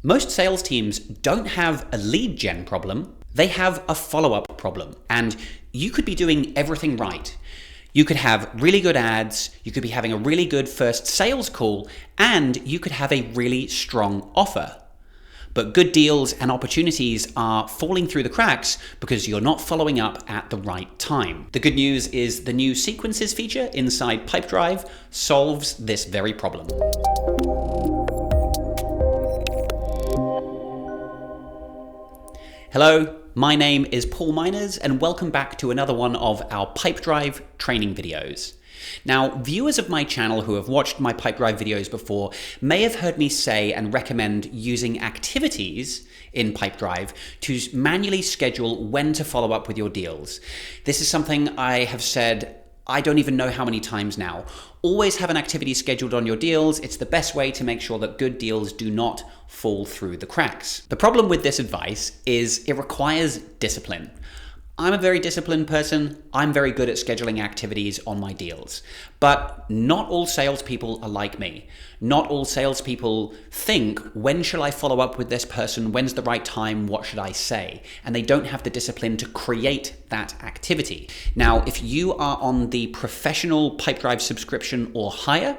Most sales teams don't have a lead gen problem, they have a follow-up problem. And you could be doing everything right. You could have really good ads, you could be having a really good first sales call, and you could have a really strong offer. But good deals and opportunities are falling through the cracks because you're not following up at the right time. The good news is the new Sequences feature inside Pipedrive solves this very problem. Hello, my name is Paul Miners and welcome back to another one of our Pipedrive training videos. Now, viewers of my channel who have watched my Pipedrive videos before may have heard me say and recommend using activities in Pipedrive to manually schedule when to follow up with your deals. This is something I have said I don't even know how many times now. Always have an activity scheduled on your deals. It's the best way to make sure that good deals do not fall through the cracks. The problem with this advice is it requires discipline. I'm a very disciplined person. I'm very good at scheduling activities on my deals. But not all salespeople are like me. Not all salespeople think, when shall I follow up with this person? When's the right time? What should I say? And they don't have the discipline to create that activity. Now, if you are on the professional Pipedrive subscription or higher,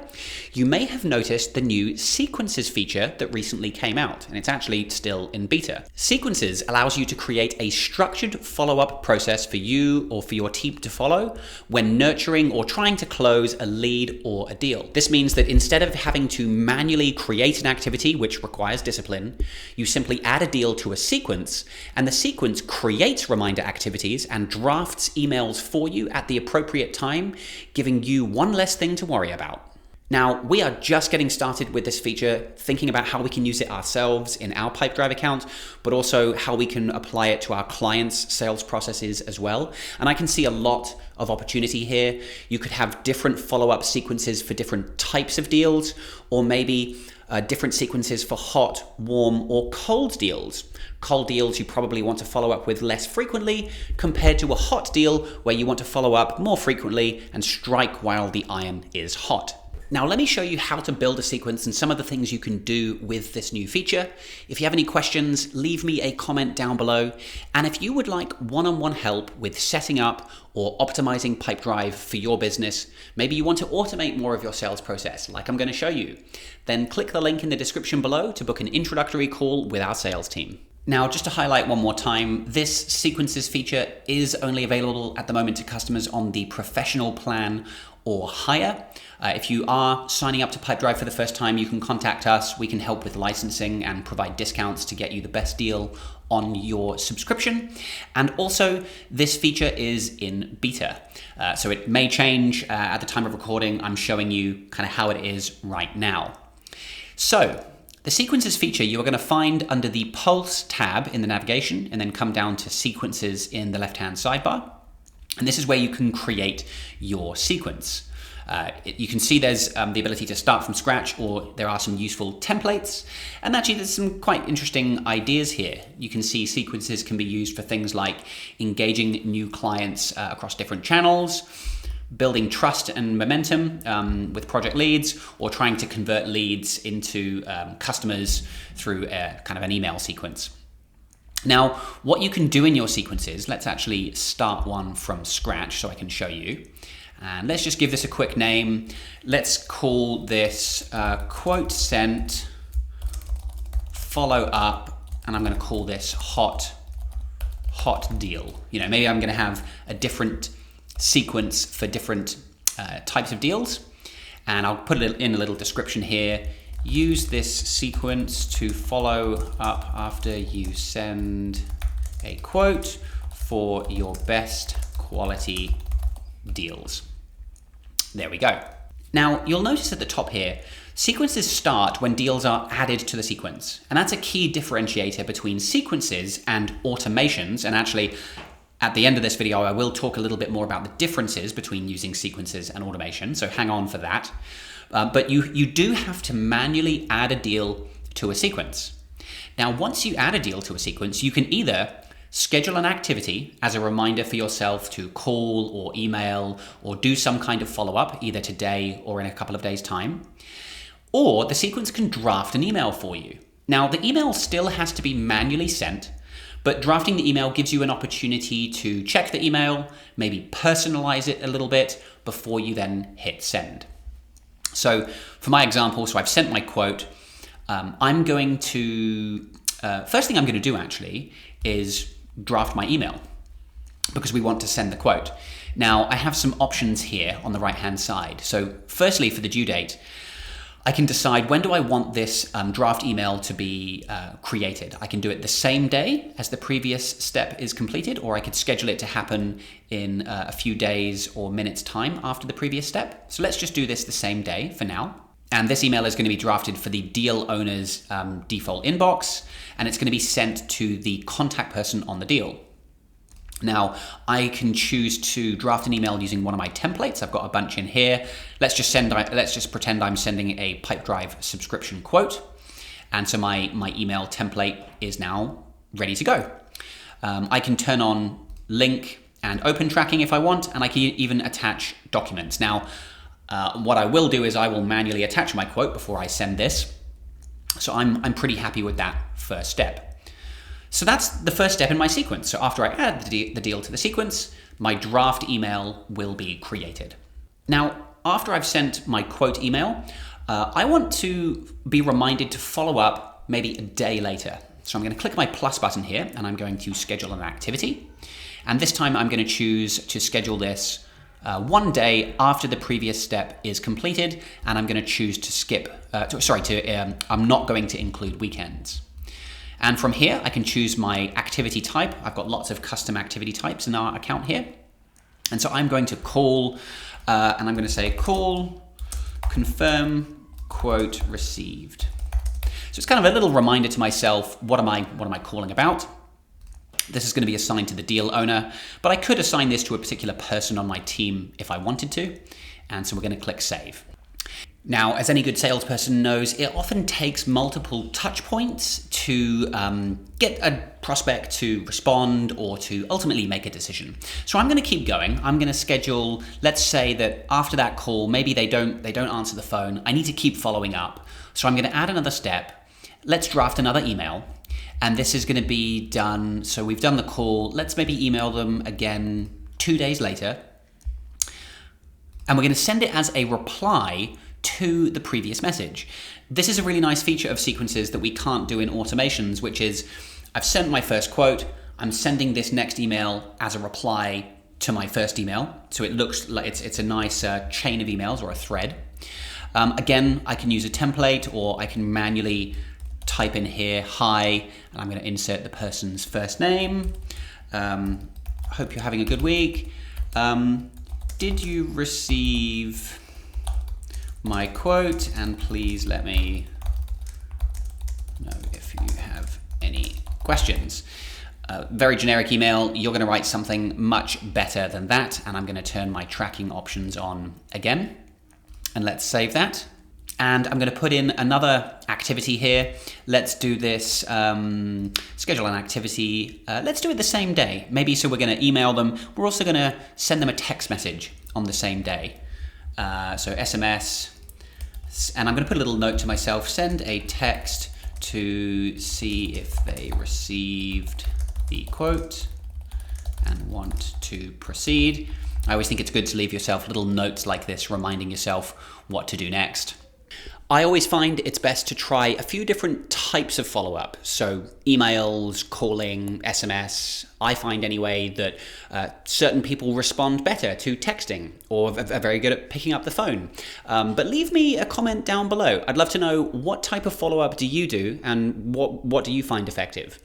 you may have noticed the new Sequences feature that recently came out, and it's actually still in beta. Sequences allows you to create a structured follow-up process for you or for your team to follow when nurturing or trying to close a lead or a deal. This means that instead of having to manually create an activity which requires discipline, you simply add a deal to a sequence, and the sequence creates reminder activities and drafts emails for you at the appropriate time, giving you one less thing to worry about. Now, we are just getting started with this feature, thinking about how we can use it ourselves in our Pipedrive account, but also how we can apply it to our clients' sales processes as well. And I can see a lot of opportunity here. You could have different follow-up sequences for different types of deals, or maybe different sequences for hot, warm, or cold deals. Cold deals you probably want to follow up with less frequently compared to a hot deal where you want to follow up more frequently and strike while the iron is hot. Now let me show you how to build a sequence and some of the things you can do with this new feature. If you have any questions, leave me a comment down below. And if you would like one-on-one help with setting up or optimizing Pipedrive for your business, maybe you want to automate more of your sales process, like I'm going to show you, then click the link in the description below to book an introductory call with our sales team. Now, just to highlight one more time, this Sequences feature is only available at the moment to customers on the professional plan or higher. If you are signing up to Pipedrive for the first time, you can contact us. We can help with licensing and provide discounts to get you the best deal on your subscription. And also, this feature is in beta. So it may change at the time of recording. I'm showing you kind of how it is right now. So, the Sequences feature you are going to find under the Pulse tab in the navigation, and then come down to Sequences in the left-hand sidebar. And this is where you can create your sequence. You can see there's the ability to start from scratch, or there are some useful templates. And actually there's some quite interesting ideas here. You can see sequences can be used for things like engaging new clients across different channels, building trust and momentum with project leads, or trying to convert leads into customers through a kind of an email sequence. Now, what you can do in your sequences, let's actually start one from scratch so I can show you. And let's just give this a quick name. Let's call this quote sent follow up, and I'm going to call this hot deal. You know, maybe I'm going to have a different sequence for different types of deals, and I'll put it in a little description here. Use this sequence to follow up after you send a quote for your best quality deals. There we go. Now, you'll notice at the top here, sequences start when deals are added to the sequence. And that's a key differentiator between sequences and automations. And actually, at the end of this video, I will talk a little bit more about the differences between using sequences and automation. So hang on for that. But you do have to manually add a deal to a sequence. Now, once you add a deal to a sequence, you can either schedule an activity as a reminder for yourself to call or email or do some kind of follow-up, either today or in a couple of days' time. Or the sequence can draft an email for you. Now, the email still has to be manually sent, but drafting the email gives you an opportunity to check the email, maybe personalize it a little bit before you then hit send. So for my example, so I've sent my quote. I'm going to, first thing I'm going to do actually is draft my email because we want to send the quote. Now I have some options here on the right-hand side. So firstly, for the due date, I can decide when do I want this draft email to be created. I can do it the same day as the previous step is completed, or I could schedule it to happen in a few days or minutes time after the previous step. So let's just do this the same day for now. And this email is going to be drafted for the deal owner's default inbox, and it's going to be sent to the contact person on the deal. Now, I can choose to draft an email using one of my templates. I've got a bunch in here. Let's just pretend I'm sending a Pipedrive subscription quote. And so my email template is now ready to go. I can turn on link and open tracking if I want, and I can even attach documents. Now, what I will do is I will manually attach my quote before I send this. So I'm pretty happy with that first step. So that's the first step in my sequence. So after I add the deal to the sequence, my draft email will be created. Now, after I've sent my quote email, I want to be reminded to follow up maybe a day later. So I'm going to click my plus button here and I'm going to schedule an activity. And this time I'm going to choose to schedule this one day after the previous step is completed, and I'm going to choose to skip, I'm not going to include weekends. And from here, I can choose my activity type. I've got lots of custom activity types in our account here. And so I'm going to call, and I'm going to say call, confirm, quote received. So it's kind of a little reminder to myself, what am I calling about? This is going to be assigned to the deal owner, but I could assign this to a particular person on my team if I wanted to. And so we're going to click save. Now, as any good salesperson knows, it often takes multiple touch points to get a prospect to respond or to ultimately make a decision. So I'm going to keep going. I'm going to schedule, let's say that after that call, maybe they don't answer the phone. I need to keep following up. So I'm going to add another step. Let's draft another email. And this is going to be done. So we've done the call. Let's maybe email them again 2 days later. And we're going to send it as a reply to the previous message. This is a really nice feature of sequences that we can't do in automations, which is I've sent my first quote, I'm sending this next email as a reply to my first email. So it looks like it's a nice chain of emails or a thread. Again, I can use a template, or I can manually type in here, hi, and I'm going to insert the person's first name. Hope you're having a good week. Did you receive my quote, and please let me know if you have any questions. Very generic email. You're going to write something much better than that, and I'm going to turn my tracking options on again, and let's save that. And I'm going to put in another activity here. Let's do this, schedule an activity. Let's do it the same day. Maybe so we're going to email them. We're also going to send them a text message on the same day. So SMS, and I'm going to put a little note to myself, send a text to see if they received the quote and want to proceed. I always think it's good to leave yourself little notes like this, reminding yourself what to do next. I always find it's best to try a few different types of follow-up. So emails, calling, SMS. I find anyway that certain people respond better to texting or are very good at picking up the phone. But leave me a comment down below. I'd love to know, what type of follow-up do you do, and what do you find effective?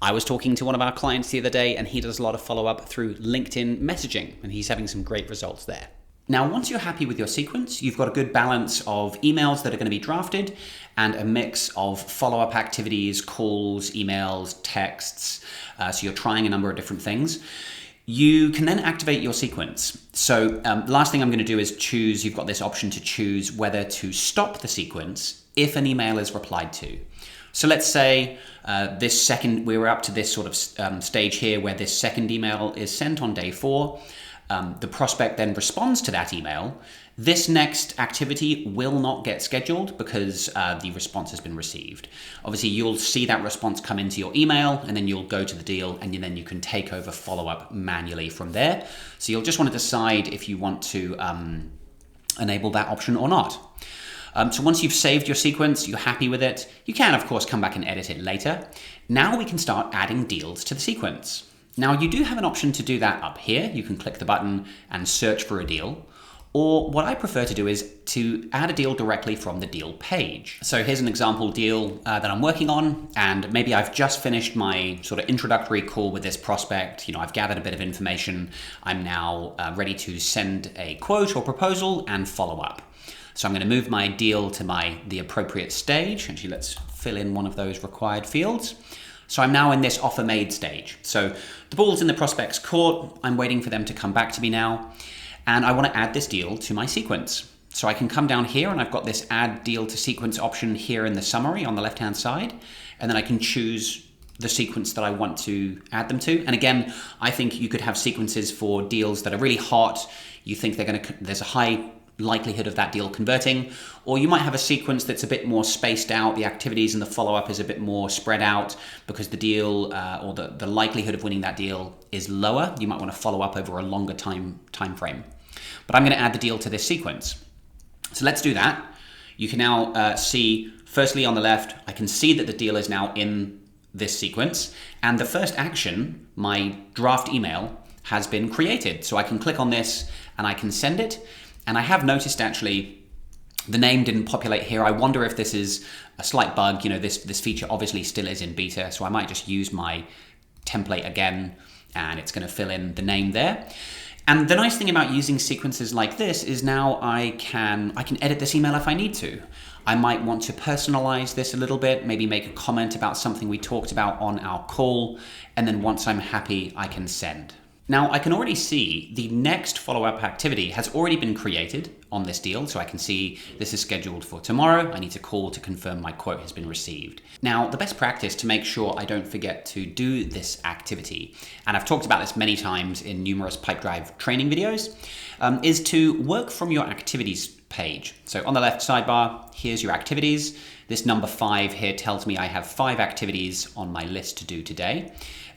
I was talking to one of our clients the other day, and he does a lot of follow-up through LinkedIn messaging, and he's having some great results there. Now, once you're happy with your sequence, you've got a good balance of emails that are going to be drafted and a mix of follow-up activities, calls, emails, texts. So you're trying a number of different things. You can then activate your sequence. So last thing I'm going to do is choose, you've got this option to choose whether to stop the sequence if an email is replied to. So let's say we were up to this sort of stage here where this second email is sent on day 4. The prospect then responds to that email, This next activity will not get scheduled because the response has been received. Obviously, you'll see that response come into your email, and then you'll go to the deal, and then you can take over follow-up manually from there. So you'll just want to decide if you want to enable that option or not. So once you've saved your sequence, you're happy with it, you can, of course, come back and edit it later. Now we can start adding deals to the sequence. Now, you do have an option to do that up here. You can click the button and search for a deal. Or what I prefer to do is to add a deal directly from the deal page. So here's an example deal that I'm working on, and maybe I've just finished my sort of introductory call with this prospect. I've gathered a bit of information. I'm now ready to send a quote or proposal and follow up. So I'm going to move my deal to the appropriate stage. Actually, let's fill in one of those required fields. So I'm now in this offer made stage. So the ball's in the prospect's court. I'm waiting for them to come back to me now. And I want to add this deal to my sequence. So I can come down here and I've got this add deal to sequence option here in the summary on the left-hand side. And then I can choose the sequence that I want to add them to. And again, I think you could have sequences for deals that are really hot. You think there's a high likelihood of that deal converting, or you might have a sequence that's a bit more spaced out. The activities and the follow-up is a bit more spread out because the deal or the likelihood of winning that deal is lower. You might want to follow up over a longer time frame. But I'm going to add the deal to this sequence. So let's do that. You can now see, firstly on the left, I can see that the deal is now in this sequence. And the first action, my draft email, has been created. So I can click on this and I can send it. And I have noticed actually the name didn't populate here. I wonder if this is a slight bug. This feature obviously still is in beta. So I might just use my template again and it's going to fill in the name there. And the nice thing about using sequences like this is now I can edit this email if I need to. I might want to personalize this a little bit, maybe make a comment about something we talked about on our call, and then once I'm happy, I can send. Now, I can already see the next follow-up activity has already been created on this deal. So I can see this is scheduled for tomorrow. I need to call to confirm my quote has been received. Now, the best practice to make sure I don't forget to do this activity, and I've talked about this many times in numerous Pipedrive training videos, is to work from your activities page. So on the left sidebar, here's your activities. This number 5 here tells me I have 5 activities on my list to do today.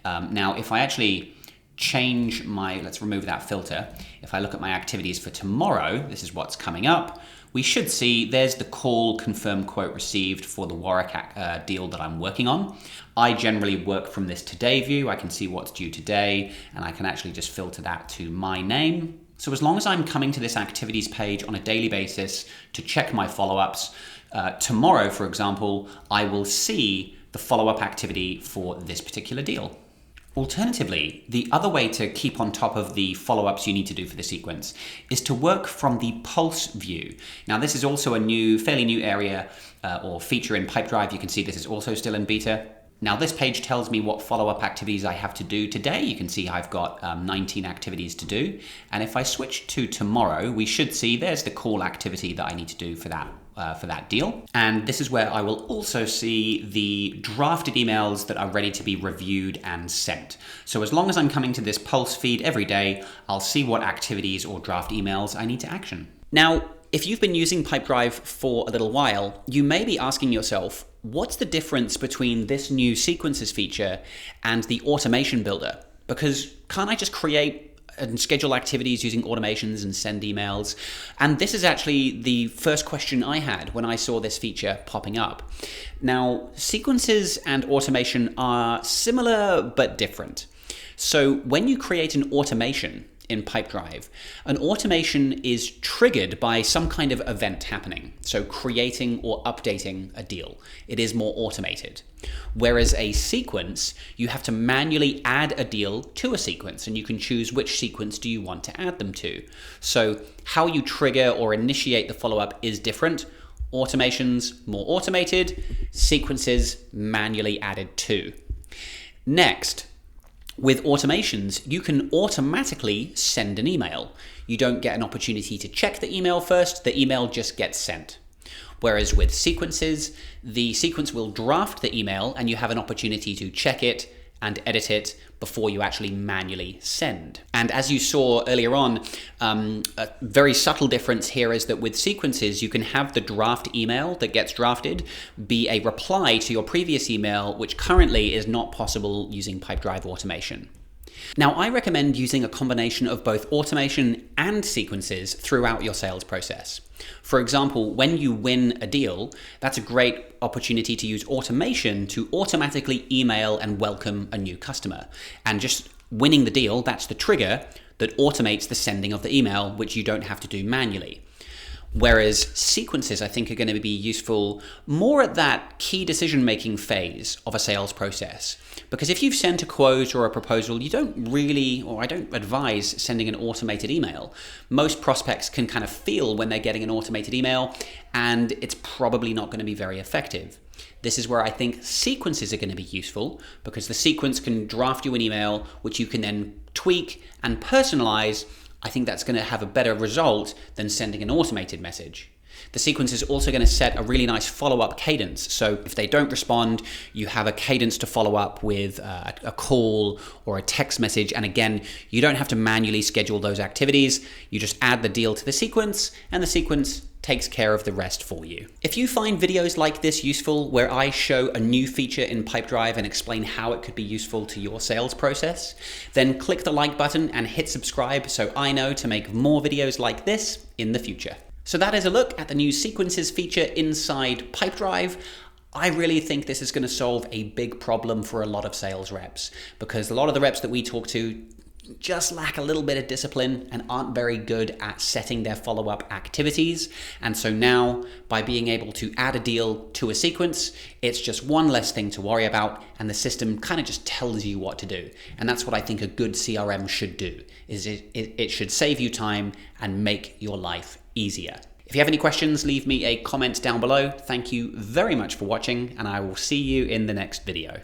Now, if I actually change let's remove that filter. If I look at my activities for tomorrow, this is what's coming up. We should see there's the call confirm quote received for the Warwick deal that I'm working on. I generally work from this today view. I can see what's due today, and I can actually just filter that to my name. So as long as I'm coming to this activities page on a daily basis to check my follow-ups, tomorrow, for example, I will see the follow-up activity for this particular deal. Alternatively, the other way to keep on top of the follow-ups you need to do for the sequence is to work from the pulse view. Now, this is also a fairly new area or feature in Pipedrive. You can see this is also still in beta. Now, this page tells me what follow-up activities I have to do today. You can see I've got 19 activities to do. And if I switch to tomorrow, we should see there's the call activity that I need to do for that deal. And this is where I will also see the drafted emails that are ready to be reviewed and sent. So as long as I'm coming to this pulse feed every day, I'll see what activities or draft emails I need to action. Now, if you've been using Pipedrive for a little while, you may be asking yourself, what's the difference between this new sequences feature and the automation builder? Because can't I just create and schedule activities using automations and send emails? And this is actually the first question I had when I saw this feature popping up. Now, sequences and automation are similar but different. So when you create an automation in Pipedrive, an automation is triggered by some kind of event happening. So creating or updating a deal. It is more automated. Whereas a sequence, you have to manually add a deal to a sequence, and you can choose which sequence do you want to add them to. So how you trigger or initiate the follow-up is different. Automations, more automated. Sequences, manually added to. Next, with automations, you can automatically send an email. You don't get an opportunity to check the email first, the email just gets sent. Whereas with sequences, the sequence will draft the email and you have an opportunity to check it and edit it before you actually manually send. And as you saw earlier on, a very subtle difference here is that with sequences, you can have the draft email that gets drafted be a reply to your previous email, which currently is not possible using Pipedrive automation. Now, I recommend using a combination of both automation and sequences throughout your sales process. For example, when you win a deal, that's a great opportunity to use automation to automatically email and welcome a new customer. And just winning the deal, that's the trigger that automates the sending of the email, which you don't have to do manually. Whereas sequences, I think, are going to be useful more at that key decision-making phase of a sales process. Because if you've sent a quote or a proposal, you don't really, or I don't advise sending an automated email. Most prospects can kind of feel when they're getting an automated email, and it's probably not going to be very effective. This is where I think sequences are going to be useful, because the sequence can draft you an email, which you can then tweak and personalize. I think that's going to have a better result than sending an automated message. The sequence is also going to set a really nice follow-up cadence. So if they don't respond, you have a cadence to follow up with a call or a text message. And again, you don't have to manually schedule those activities. You just add the deal to the sequence, and the sequence takes care of the rest for you. If you find videos like this useful, where I show a new feature in Pipedrive and explain how it could be useful to your sales process, then click the like button and hit subscribe so I know to make more videos like this in the future. So that is a look at the new sequences feature inside Pipedrive. I really think this is going to solve a big problem for a lot of sales reps, because a lot of the reps that we talk to just lack a little bit of discipline and aren't very good at setting their follow-up activities. And so now, by being able to add a deal to a sequence, it's just one less thing to worry about, and the system kind of just tells you what to do. And that's what I think a good CRM should do, is it should save you time and make your life easier. If you have any questions, leave me a comment down below. Thank you very much for watching, and I will see you in the next video.